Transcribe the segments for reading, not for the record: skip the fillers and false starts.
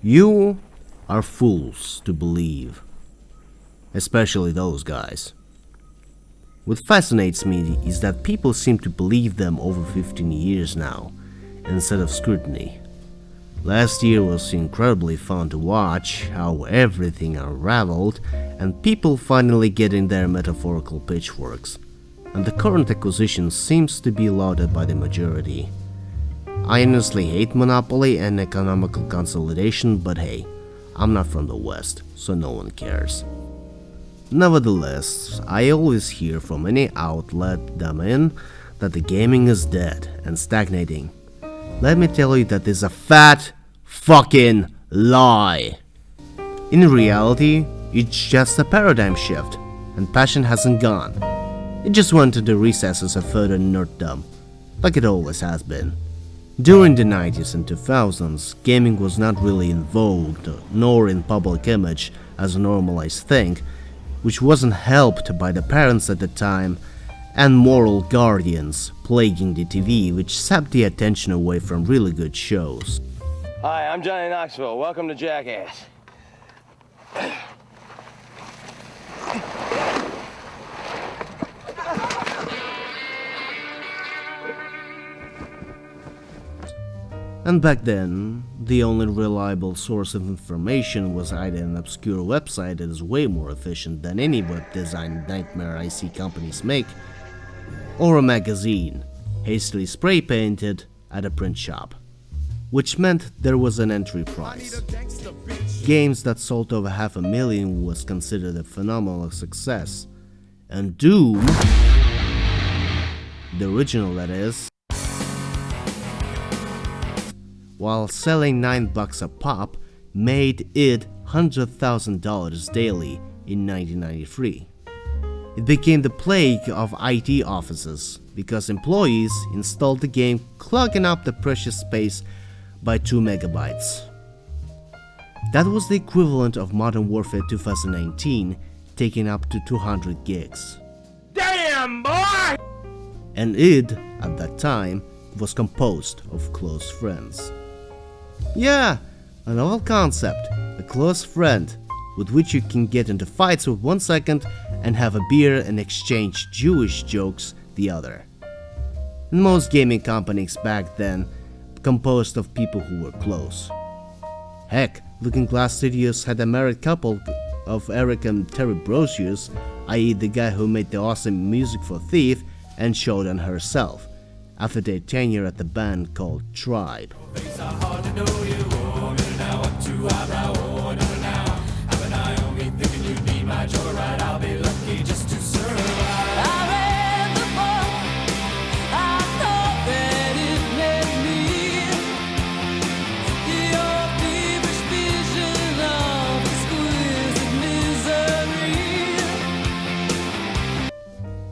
You are fools to believe, especially those guys. What fascinates me is that people seem to believe them over 15 years now, instead of scrutiny. Last year was incredibly fun to watch how everything unraveled and people finally getting their metaphorical pitchforks, and the current acquisition seems to be lauded by the majority. I honestly hate monopoly and economical consolidation, but hey, I'm not from the West, so no one cares. Nevertheless, I always hear from any outlet I'm in that the gaming is dead and stagnating. Let me tell you that is a fat fucking lie. In reality, it's just a paradigm shift, and passion hasn't gone. It just went to the recesses of further nerddom, like it always has been. During the 90s and 2000s, gaming was not really in vogue, nor in public image as a normalized thing, which wasn't helped by the parents at the time and moral guardians plaguing the TV, which sapped the attention away from really good shows. Hi, I'm Johnny Knoxville. Welcome to Jackass. And back then, the only reliable source of information was either an obscure website that is way more efficient than any web design nightmare I see companies make, or a magazine, hastily spray painted at a print shop, which meant there was an entry price. Games that sold over 500,000 was considered a phenomenal success, and Doom, the original that is, while selling $9 a pop, made it $100,000 daily in 1993. It became the plague of IT offices because employees installed the game, clogging up the precious space by 2 megabytes. That was the equivalent of Modern Warfare 2019 taking up to 200 gigs. Damn, boy! And id, at that time, was composed of close friends. Yeah, a novel concept, a close friend, with which you can get into fights with 1 second and have a beer and exchange Jewish jokes the other. And most gaming companies back then composed of people who were close. Heck, Looking Glass Studios had a married couple of Eric and Terry Brosius, i.e. the guy who made the awesome music for Thief and Shodan herself, after their tenure at the band called Tribe.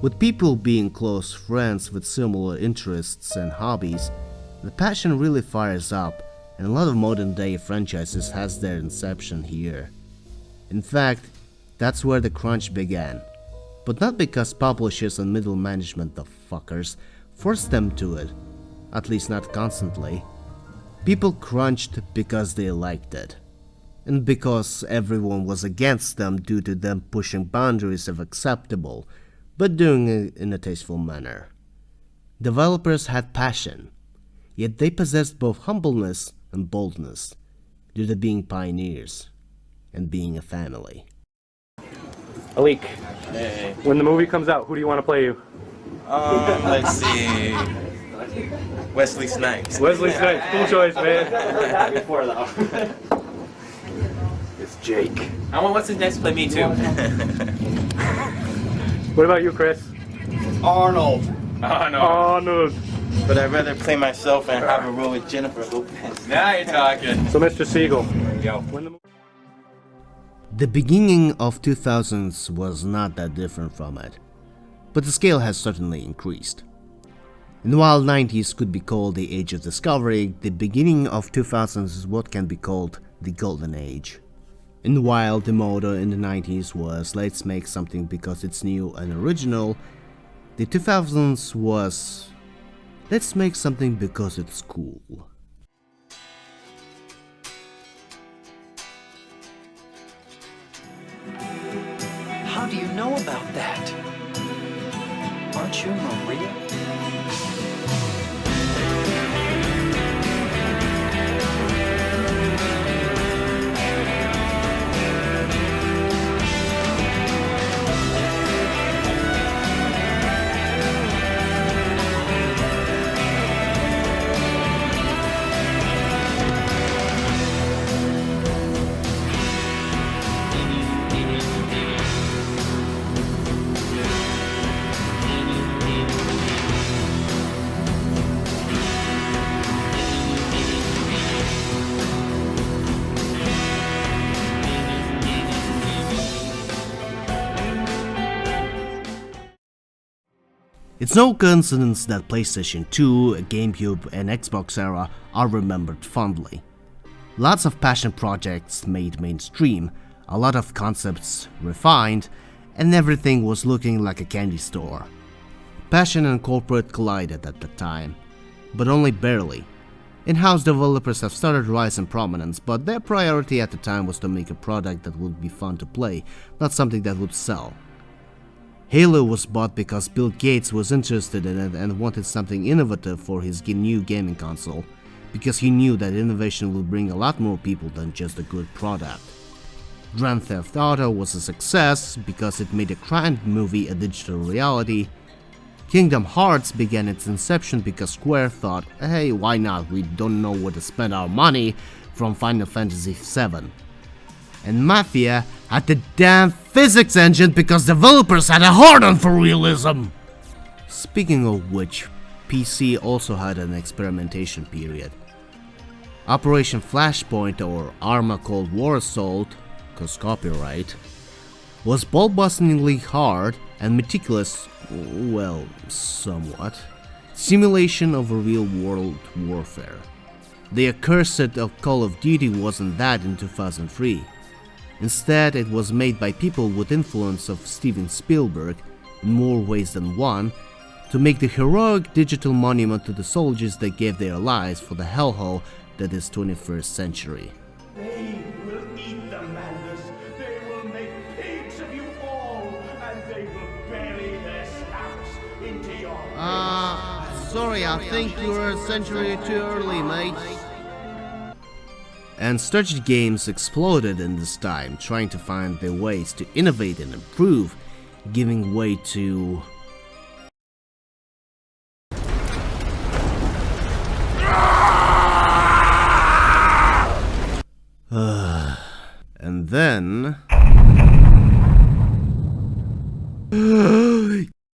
With people being close friends with similar interests and hobbies, the passion really fires up, and a lot of modern day franchises has their inception here. In fact, that's where the crunch began, but not because publishers and middle management, the fuckers, forced them to it, at least not constantly. People crunched because they liked it, and because everyone was against them due to them pushing boundaries of acceptable, but doing it in a tasteful manner. Developers had passion, yet they possessed both humbleness and boldness, due to being pioneers and being a family. Alik, Hey, when the movie comes out, who do you want to play you? let's see. Wesley Snipes. Wesley Snipes, cool choice, man. That before though. It's Jake. I want Wesley Snipes to play me too. What about you, Chris? Arnold. Oh no. Arnold. But I'd rather play myself and have a role with Jennifer Lopez. Now you're talking. So, Mr. Siegel. Yo. When the The beginning of 2000s was not that different from it, but the scale has certainly increased. And while 90s could be called the age of discovery, the beginning of 2000s is what can be called the golden age. And while the motto in the 90s was let's make something because it's new and original, the 2000s was let's make something because it's cool. do you know about that? Aren't you Maria? It's no coincidence that PlayStation 2, GameCube, and Xbox era are remembered fondly. Lots of passion projects made mainstream, a lot of concepts refined, and everything was looking like a candy store. Passion and corporate collided at the time, but only barely. In-house developers have started to rise in prominence, but their priority at the time was to make a product that would be fun to play, not something that would sell. Halo was bought because Bill Gates was interested in it and wanted something innovative for his new gaming console, because he knew that innovation will bring a lot more people than just a good product. Grand Theft Auto was a success because it made a crime movie a digital reality. Kingdom Hearts began its inception because Square thought, hey, why not, we don't know where to spend our money, from Final Fantasy VII. And Mafia had the damn physics engine because developers had a hard-on for realism. Speaking of which, PC also had an experimentation period. Operation Flashpoint, or Arma Cold War Assault, cause copyright, was ball-bustingly hard and meticulous, well, somewhat, simulation of a real-world warfare. The accursed of Call of Duty wasn't that in 2003. Instead, it was made by people with influence of Steven Spielberg, in more ways than one, to make the heroic digital monument to the soldiers that gave their lives for the hellhole that is 21st century. They will eat the madness. They will make pigs of you all, and they will bury their snouts into your... Sorry, I think you're a century too early, mate. And strategy games exploded in this time, trying to find their ways to innovate and improve, giving way to... and then...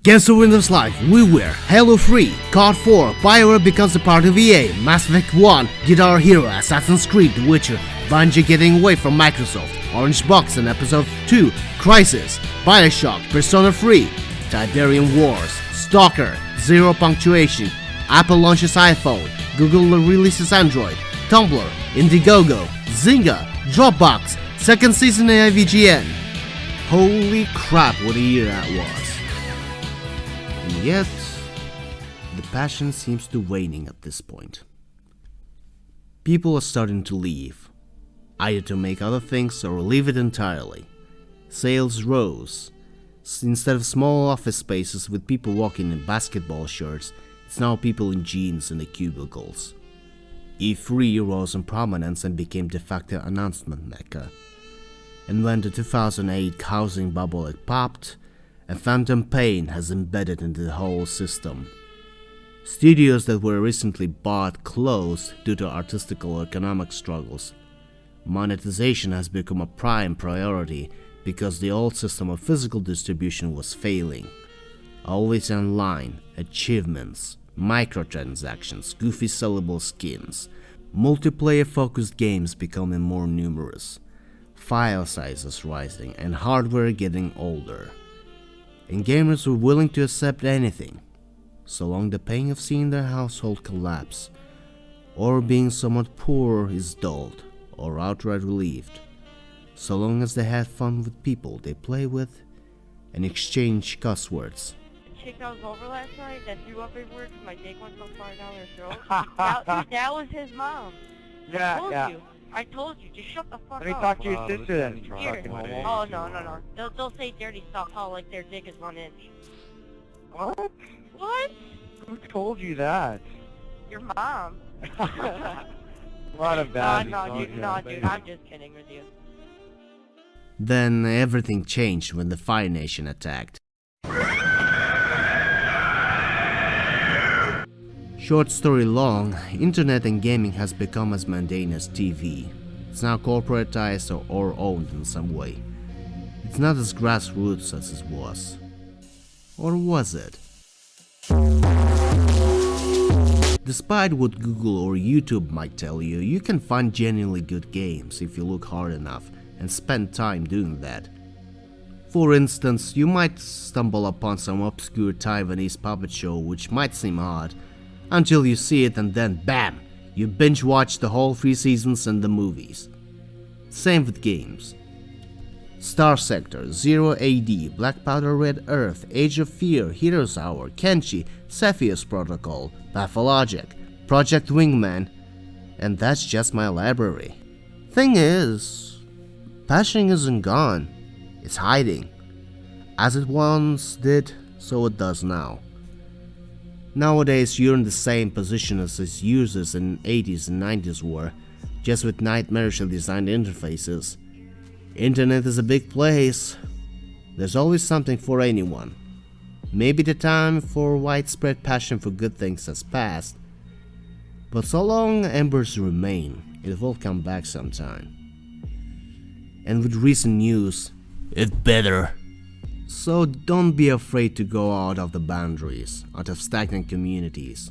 Guess who wins this life? WiiWare, Halo 3, COD 4, BioWare becomes a part of EA, Mass Effect 1, Guitar Hero, Assassin's Creed, The Witcher, Bungie getting away from Microsoft, Orange Box in Episode 2, Crysis, Bioshock, Persona 3, Tiberium Wars, Stalker, Zero Punctuation, Apple launches iPhone, Google releases Android, Tumblr, Indiegogo, Zynga, Dropbox, second season IVGN. Holy crap, what a year that was. And yet, the passion seems to waning at this point. People are starting to leave, either to make other things or leave it entirely. Sales rose. Instead of small office spaces with people walking in basketball shirts, it's now people in jeans in the cubicles. E3 rose in prominence and became de facto announcement mecca. And when the 2008 housing bubble had popped, a phantom pain has embedded into the whole system. Studios that were recently bought closed due to artistical or economic struggles. Monetization has become a prime priority because the old system of physical distribution was failing. Always online, achievements, microtransactions, goofy sellable skins, multiplayer-focused games becoming more numerous, file sizes rising, and hardware getting older. And gamers were willing to accept anything, so long the pain of seeing their household collapse, or being somewhat poor is dulled, or outright relieved, so long as they had fun with people they play with, and exchange cuss words. The chick that was over last night that threw up everywhere because my dick went so far down her throat, that was his mom. I told you. I told you, just shut the fuck Let me up. talk to your sister then, you Here. fucking homo. Oh, no. They'll say dirty stuff, how like their dick is 1 inch. What? What? Who told you that? Your mom. A lot of bad. No, dude, I'm just kidding with you. Then everything changed when the Fire Nation attacked. Short story long, internet and gaming has become as mundane as TV. It's now corporatized or owned in some way. It's not as grassroots as it was. Or was it? Despite what Google or YouTube might tell you, you can find genuinely good games if you look hard enough and spend time doing that. For instance, you might stumble upon some obscure Taiwanese puppet show which might seem odd, until you see it and then BAM! You binge watch the whole 3 seasons and the movies. Same with games. Star Sector, Zero AD, Black Powder Red Earth, Age of Fear, Heroes Hour, Kenshi, Cepheus Protocol, Pathologic, Project Wingman, and that's just my library. Thing is, passion isn't gone, it's hiding. As it once did, so it does now. Nowadays you're in the same position as its users in 80s and 90s were, just with nightmarishly designed interfaces. Internet is a big place. There's always something for anyone. Maybe the time for widespread passion for good things has passed, but so long embers remain, it will come back sometime. And with recent news, it better. So don't be afraid to go out of the boundaries, out of stagnant communities.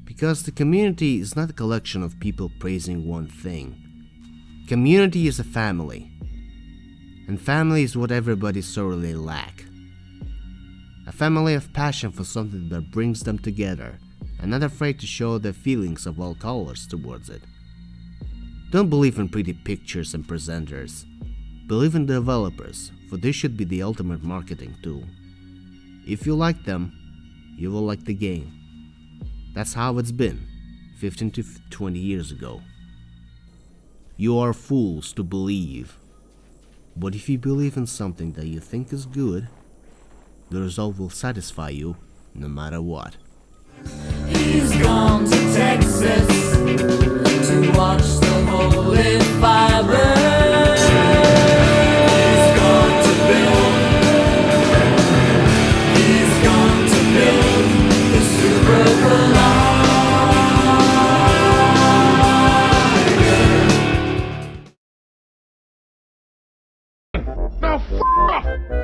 Because the community is not a collection of people praising one thing. Community is a family. And family is what everybody sorely lack. A family of passion for something that brings them together, and not afraid to show their feelings of all colors towards it. Don't believe in pretty pictures and presenters. Believe in developers, for this should be the ultimate marketing tool. If you like them, you will like the game. That's how it's been 15 to 20 years ago. You are fools to believe. But if you believe in something that you think is good, the result will satisfy you no matter what. He's gone to Texas to watch the Holy Fiber. He's gone to build the Super Collider. Now f*** off!